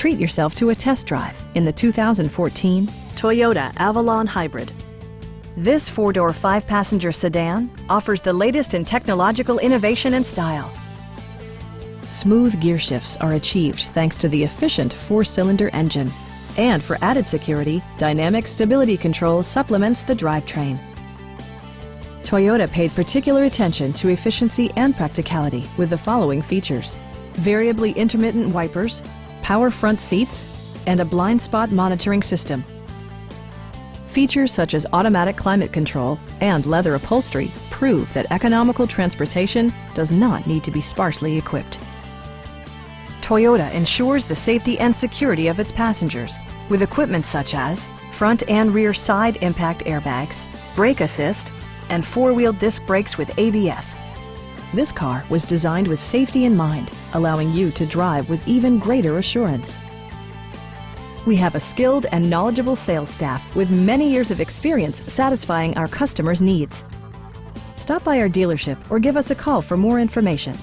Treat yourself to a test drive in the 2014 Toyota Avalon Hybrid. This four-door, five-passenger sedan offers the latest in technological innovation and style. Smooth gear shifts are achieved thanks to the efficient four-cylinder engine. And for added security, dynamic stability control supplements the drivetrain. Toyota paid particular attention to efficiency and practicality with the following features: variably intermittent wipers, power front seats, and a blind spot monitoring system. Features such as automatic climate control and leather upholstery prove that economical transportation does not need to be sparsely equipped. Toyota ensures the safety and security of its passengers with equipment such as front and rear side impact airbags, brake assist, and four-wheel disc brakes with ABS. This car was designed with safety in mind, allowing you to drive with even greater assurance. We have a skilled and knowledgeable sales staff with many years of experience satisfying our customers' needs. Stop by our dealership or give us a call for more information.